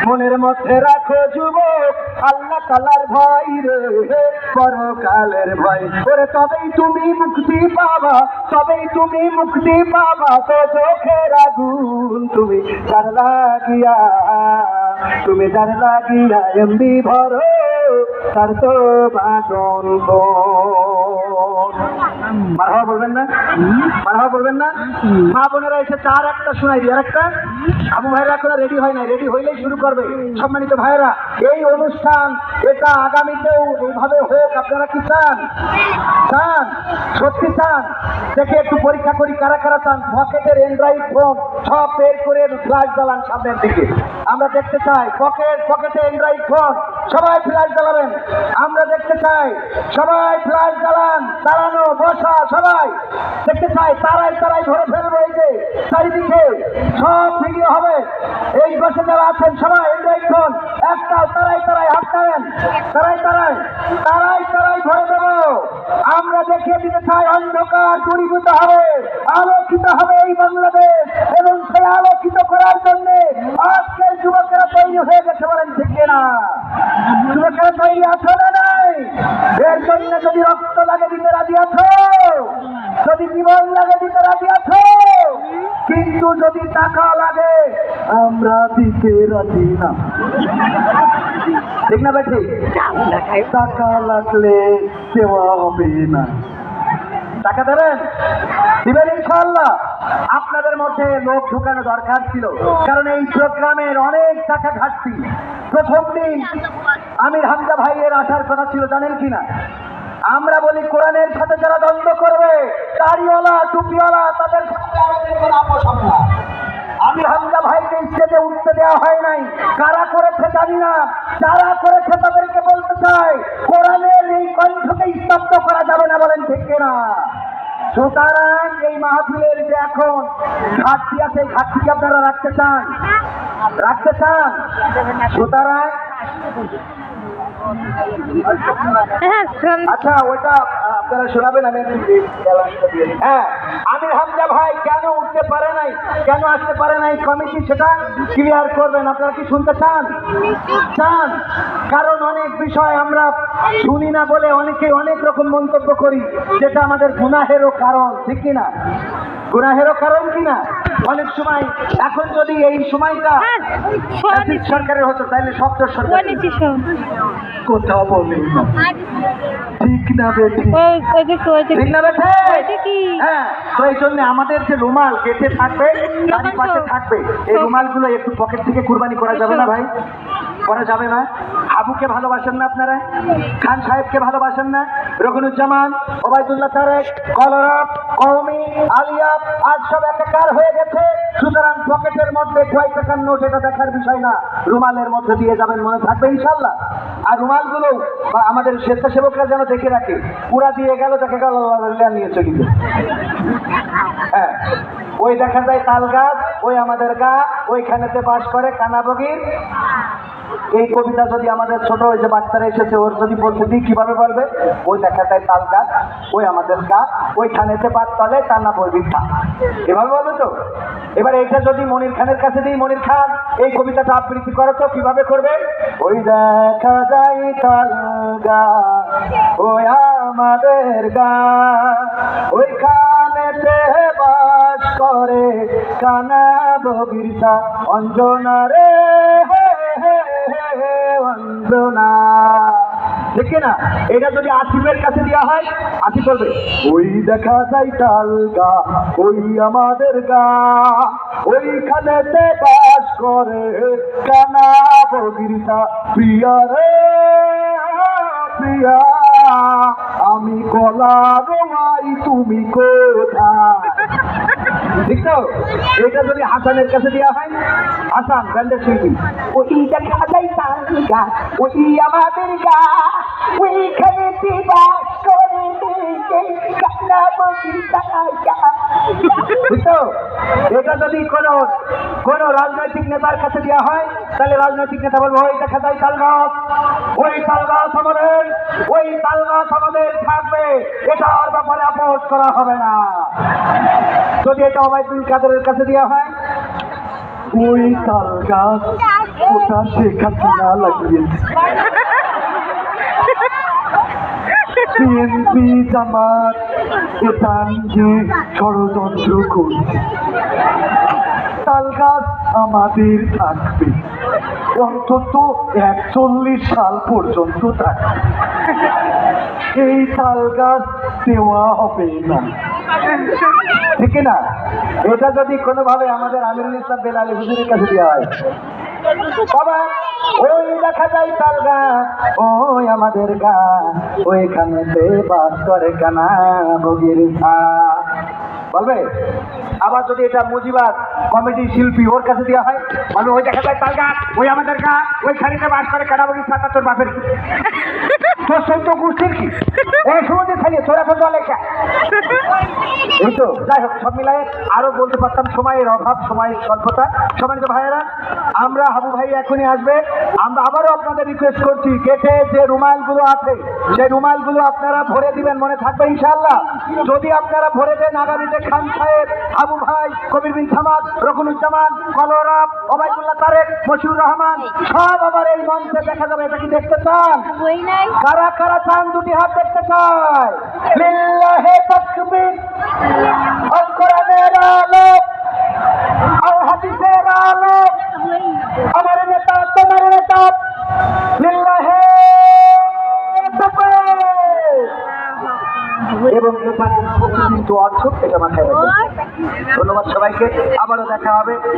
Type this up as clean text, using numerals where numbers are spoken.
মনের মধ্যে রাখো যুবক আল্লাহ তাআলার ভয় রে, পরকালের ভয় করে তবেই তুমি মুক্তি পাবা, তবেই তুমি মুক্তি পাবা। তো চোখের আগুন তুমি যার লাগিয়া, তুমি যার লাগিয়া এমনি ভরো তার তো বাদন। মারহাবা বলবেন না? মারহাবা বলবেন না? মা বোনেরা এসে তার একটা শোনাই দিয়ে আরেকটা। আবু ভাইরা এখনো রেডি হয় নাই, রেডি হইলেই শুরু করবে। সম্মানিত ভাইরা, এই অনুষ্ঠান এটা আগামীতেও এইভাবে হোক। আপনারা কি চান? চান? সত্যি চান? দেখে একটু পরীক্ষা করি কারা কারা চান। পকেটের অ্যান্ড্রয়েড ফোন সব বের করে ফ্ল্যাশ জ্বালান সামনের দিকে, আমরা দেখতে চাই। পকেটে অ্যান্ড্রয়েড ফোন সবাই ফ্ল্যাশ জ্বালাবেন, আমরা দেখতে চাই। সবাই ফ্ল্যাশ জ্বালান, দাঁড়ানো বসা সবাই দেখতে চাই। তারাই তারাই ধরে ফেলবো, এই যে চারিদিকে সব ভিডিও হবে। এই বসে যারা আছেন সবাই অ্যান্ড্রয়েড ফোন একটা তারাই তারাই হাত দেবেন, তারাই তারাই তারাই তারাই ধরে দেবো। আমরা দেখিয়ে দিতে চাই অন্ধকার দূরীভূত হবে, আলোকিত হবে এই বাংলাদেশ। এবং সেই আলোকিত করার জন্য আজকের যুবকেরা তৈরি হয়ে গেছে, বলেন ঠিক না? যুবকেরা তৈরি আছো না নাই? এর জন্য যদি রক্ত লাগে দিতে রাজি আছো, যদি জীবন লাগে দিতে রাজি আছো, কিন্তু যদি টাকা লাগে আমরা দিতে রাজি না। ঠিক না বেঠি? টাকা লাগলে দেওয়া হবে না। টাকা দেবেন? দিবেন ইনশাআল্লাহ। আপনাদের মধ্যে লোক ঢুকানো দরকার ছিল, কারণ এই প্রোগ্রামের অনেক টাকা ঘাটতি। প্রথম দিন আমির হামজা ভাইয়ের আসার কথা ছিল, জানেন কিনা? আমরা বলি কোরআনের সাথে যারা দ্বন্দ্ব করবে, দাড়িওয়ালা টুপিওয়ালা, তাদের সাথে আমাদের কোনো আপোষ হবে না। আমির হামজা ভাইকে স্টেজে উঠতে দেওয়া হয় নাই। কারা করেছে জানি না, যারা করেছে তাদেরকে বলতে চাই কোরআনের এই কণ্ঠকে স্তব্ধ করা যাবে না, বলেন ঠিক না? সুতরাং এই মাহফিলের যে এখন ঘাটতি আছে, ঘাটতিকে আপনারা রাখতে চান, রাখতে চান। সুতরাং আচ্ছা ওইটা আপনারা শোনাবেন। আমি হ্যাঁ, আমির হামজা ভাই কেন উঠতে পারে নাই, কেন আসতে পারে নাই, কমিটি সেটা ক্লিয়ার করবেন। আপনারা কি শুনতে চান? চান? কারণ অনেক বিষয় আমরা শুনি না বলে অনেকে অনেক রকম মন্তব্য করি, যেটা আমাদের গুনাহেরও কারণ, ঠিক কিনা? গুনাহেরও কারণ কিনা? অনেক সময় এখন যদি এই সময়টা সরকারের হতো তাহলে শব্দ সরকার কোথাও বলে ঠিক না বেঠি? ঠিক না বেঠে? হ্যাঁ, তো এই জন্য আমাদের যে রুমাল গেটে থাকবে, চারিপাশে থাকবে, এই রুমালগুলো একটু পকেট থেকে কুরবানি করা যাবে না ভাই? করা যাবে না? হাবুকে ভালোবাসেন না আপনারা? খান সাহেবকে ভালোবাসেন না? রঘুনুজ্জামান, ওবায়দুল্লাহ তারেক, কলরব, কওমি, আলিয়া আজ সব একাকার হয়ে গেছে। সুতরাং পকেটের মধ্যে কয় টাকার নোট এটা দেখার বিষয় না, রুমালের মধ্যে দিয়ে যাবেন, মনে থাকবে ইনশাল্লাহ। আর রুমালগুলো বা আমাদের স্বেচ্ছাসেবকরা যেন দেখে রাখে, পুরা দিয়ে গেল দেখে গেল নিয়ে চলে গেল। হ্যাঁ, ওই দেখা যায় তাল গাছ, ওই আমাদের গা, ওইখানেতে বাস করে কানাবগির। এই কবিতা যদি আমাদের ছোট ওই যে বাচ্চারা এসেছে ওর যদি বলতে দিই কিভাবে বলবে? ওই দেখা যায় তাল গাছ, ওই আমাদের গা, ওইখানেতে পাত তলে তা না বই বিঠা, এভাবে বলবে তো? এবার এইটা যদি মনির খানের কাছে দিই, মনির খান এই কবিতাটা আবৃত্তি করো তো, কিভাবে করবে? ওই দেখা যায় তাল গাছ, ওই আমাদের গা, ওইখানেতে বাস করে কানা বগিরটা অঞ্জনা রে, অঞ্জনা। ঠিক না? এটা যদি আসিফের কাছে দেওয়া হয়, আসিফ বলবে ওই দেখা যায় তাল গা, ওই আমাদের গা, ওইখানেতে বাস করে কানা বগিরটা প্রিয়া রে, প্রিয়া আমি কলা রোয়াই তুমি কোথায়? ঠিক তো? এটা যদি হাসানের কাছে দেওয়া হয়, হাসান ব্যান্ডের শিল্পী, ওই দেখা যায় তাল গা, ওই আমাদের গা, ওইখানে বাস করে কানা বগিরটা। ঠিক তো? এটা যদি কোন রাজনৈতিক নেতার কাছে দেওয়া হয়, তাহলে রাজনৈতিক নেতা বলবো ওই দেখা যায় তাল গাছ, ওই তাল গাছ আমাদের, ওই তাল গাছ আমাদের থাকবে, এটার ব্যাপারে আপোষ করা হবে না। যদি এটা ওবায়দুল কাদেরের কাছে দেওয়া হয়, ওই তাল গাছ ওটা শেখ হাসিনা লাগিয়েছে। বিএনপি জামাত এটা নিয়ে ষড়যন্ত্র করছে। তাল গাছ আমাদের থাকবে, অন্তত 41 সাল পর্যন্ত থাকবে। এই তাল গাছ দেওয়া হবে না, ঠিক না? এটা যদি কোনোভাবে আমাদের আমিরুল ইসলাম বেলালি হুজুরের কাছে দেওয়া হয়, বাবা ওই দেখা যায় তাল গাছ, ওই আমাদের গাছ, ওইখানেতে বাস করে কানা বগির ছা, বলবে। আবার যদি এটা মুজিবাদ কমিটি শিল্পী ওর কাছে দেওয়া হয়, বলবে ওই দেখা যায় তাল গাছ, ওই আমাদের গাছ, ওইখানেতে বাস করে কানা বগির ছা, তোর বাপের কি? তোর সত্য গোষ্ঠীর কি? এই সমুদ্রে থাকি তোরা তো লেখা। এই তো যাই হোক, সব মিলাই আরো বলতে পারতাম, সময়ের অভাব, সময়ের স্বল্পতা। সম্মানিত ভাইয়েরা, আমরা হাবু ভাই এখনই আসবে। আমরা আবারও আপনাদের রিকোয়েস্ট করছি, গেটে যে রুমালগুলো আছে সেই রুমালগুলো আপনারা ভরে দিবেন, মনে থাকবে ইনশাআল্লাহ। যদি আপনারা ভরে দেন, আগামীতে খান সাহেব, হাবু ভাই, কবির বিন সামাদ, রকুনুজ্জামান, কলরাব, ওবায়দুল্লাহ তারেক, মশিউর রহমান সব আবার এই মঞ্চে দেখা যাবে। এটা কি দেখতে চান? কারা কারা চান? দুটি হাত দেখতে চায়। লিল্লাহে তাকবীর, আল কোরআনের আলো, আল হাদিসের আলো, আমার নেতা তোমার নেতা, লিল্লাহে তাকবীর। এবং এটা কিন্তু অর্থ, এটা মাথায় রাখবেন। ধন্যবাদ সবাইকে, আবারও দেখা হবে।